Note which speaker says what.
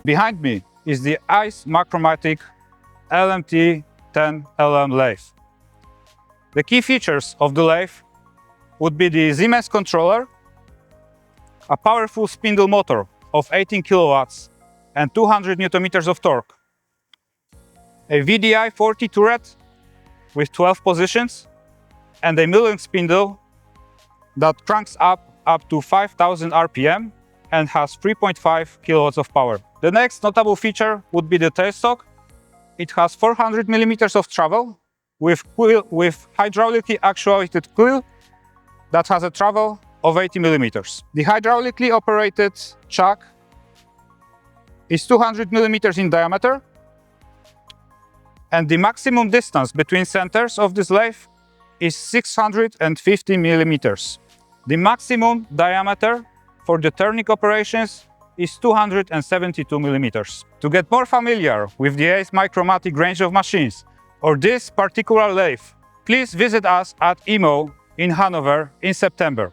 Speaker 1: Behind me is the AceMicromatic LMT10LM lathe. The key features of the lathe would be the Siemens controller, a powerful spindle motor of 18 kilowatts and 200 Nm of torque, a VDI 40 turret with 12 positions, and a milling spindle that cranks up to 5,000 RPM and has 3.5 kilowatts of power. The next notable feature would be the tailstock. It has 400 millimeters of travel with hydraulically actuated quill that has a travel of 80 millimeters. The hydraulically operated chuck is 200 millimeters in diameter, and the maximum distance between centers of this lathe is 650 millimeters. The maximum diameter for the turning operations is 272 millimeters. To get more familiar with the AceMicromatic range of machines or this particular lathe, please visit us at EMO in Hanover in September.